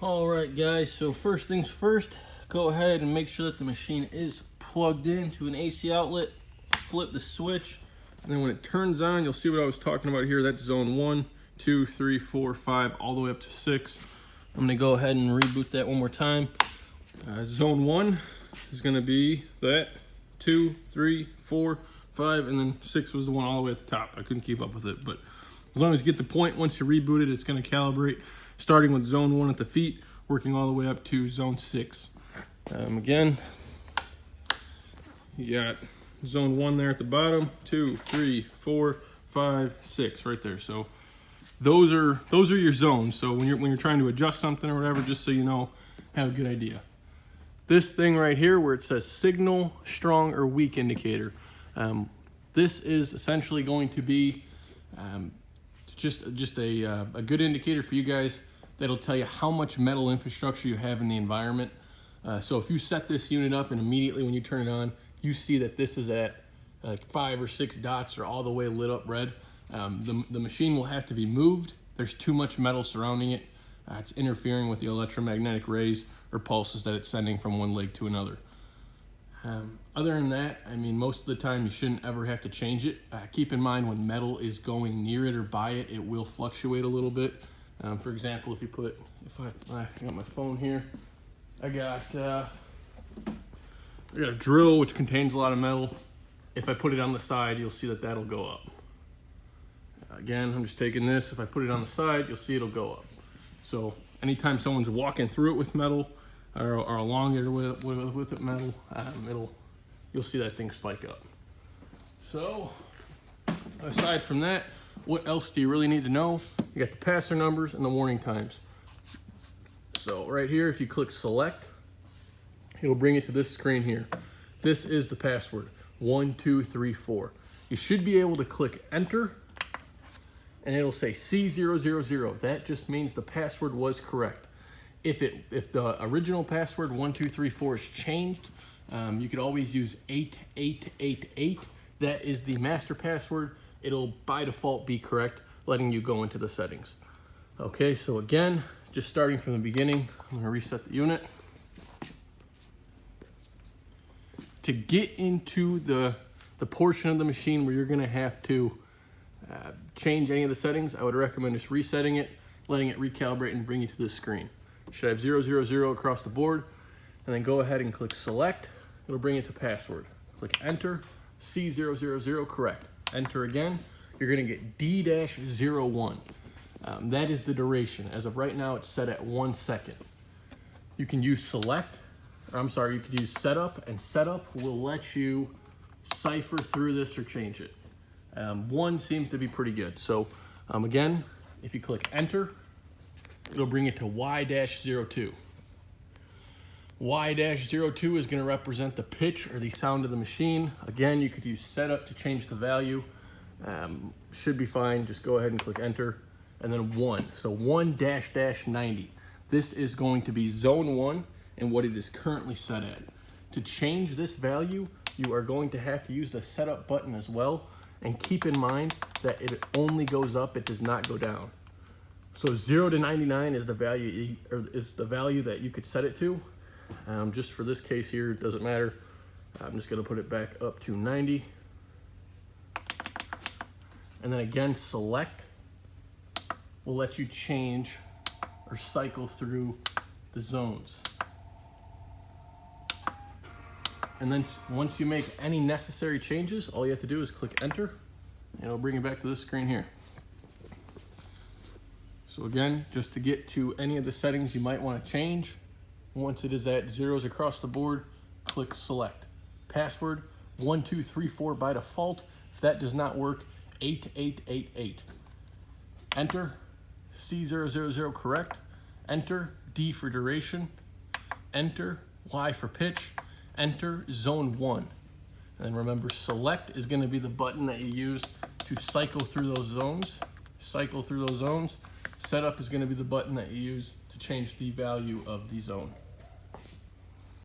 All right, guys, so first things first, go ahead and make sure that the machine is plugged into an AC outlet. Flip the switch, and then when it turns on, you'll see what I was talking about here. That's zone 1, 2, 3, 4, 5, all the way up to 6. I'm gonna go ahead and reboot that one more time. Zone 1 is gonna be that, 2, 3, 4, 5, and then 6 was the one all the way at the top. I couldn't keep up with it, but as long as you get the point, once you reboot it, it's gonna calibrate, starting with zone 1 at the feet, working all the way up to zone 6. Again, you got zone 1 there at the bottom, 2, 3, 4, 5, 6 right there. So those are your zones. So when you're trying to adjust something or whatever, just so you know, have a good idea. This thing right here where it says signal, strong or weak indicator, this is essentially going to be just a good indicator for you guys that'll tell you how much metal infrastructure you have in the environment. So if you set this unit up and immediately when you turn it on, you see that this is at like 5 or 6 dots or all the way lit up red, the machine will have to be moved. There's too much metal surrounding it. It's interfering with the electromagnetic rays or pulses that it's sending from one leg to another. Other than that, I mean, most of the time you shouldn't ever have to change it. Keep in mind when metal is going near it or by it, it will fluctuate a little bit. For example, if I got my phone here, I got a drill which contains a lot of metal. If I put it on the side, you'll see that that'll go up. Again, I'm just taking this. If I put it on the side, you'll see it'll go up. So anytime someone's walking through it with metal or along it with it metal, you'll see that thing spike up. So aside from that, what else do you really need to know? You got the passer numbers and the warning times. So right here, if you click select, it'll bring it to this screen here. This is the password, 1, 2, 3, 4. You should be able to click enter and it'll say C000. That just means the password was correct. If the original password 1, 2, 3, 4 is changed, you could always use 8888. That is the master password. It'll by default be correct, letting you go into the settings. Okay, so again, just starting from the beginning, I'm gonna reset the unit. To get into the portion of the machine where you're gonna have to change any of the settings, I would recommend just resetting it, letting it recalibrate and bring you to this screen. You should have 000 across the board, and then go ahead and click select. It'll bring you to password. Click enter, C000, correct. Enter again, you're gonna get D-01. That is the duration. As of right now, it's set at 1 second. You can use select, or I'm sorry, you could use setup, and setup will let you cipher through this or change it. 1 seems to be pretty good. So again, if you click enter, it'll bring it to Y-02. Y-02 is gonna represent the pitch or the sound of the machine. Again, you could use setup to change the value. Should be fine, just go ahead and click enter. And then 1, so 1-90. This is going to be zone 1 and what it is currently set at. To change this value, you are going to have to use the setup button as well. And keep in mind that it only goes up, it does not go down. So 0 to 99 is the value that you could set it to. Just for this case here, it doesn't matter. I'm just gonna put it back up to 90. And then again, select will let you change or cycle through the zones. And then once you make any necessary changes, all you have to do is click enter and it'll bring you back to this screen here. So again, just to get to any of the settings you might want to change, once it is at zeros across the board, click select. Password 1, 2, 3, 4 by default. If that does not work, 8888. Enter, C000 correct. Enter, D for duration. Enter, Y for pitch. Enter zone 1. And remember, select is going to be the button that you use to cycle through those zones. Setup is going to be the button that you use to change the value of the zone.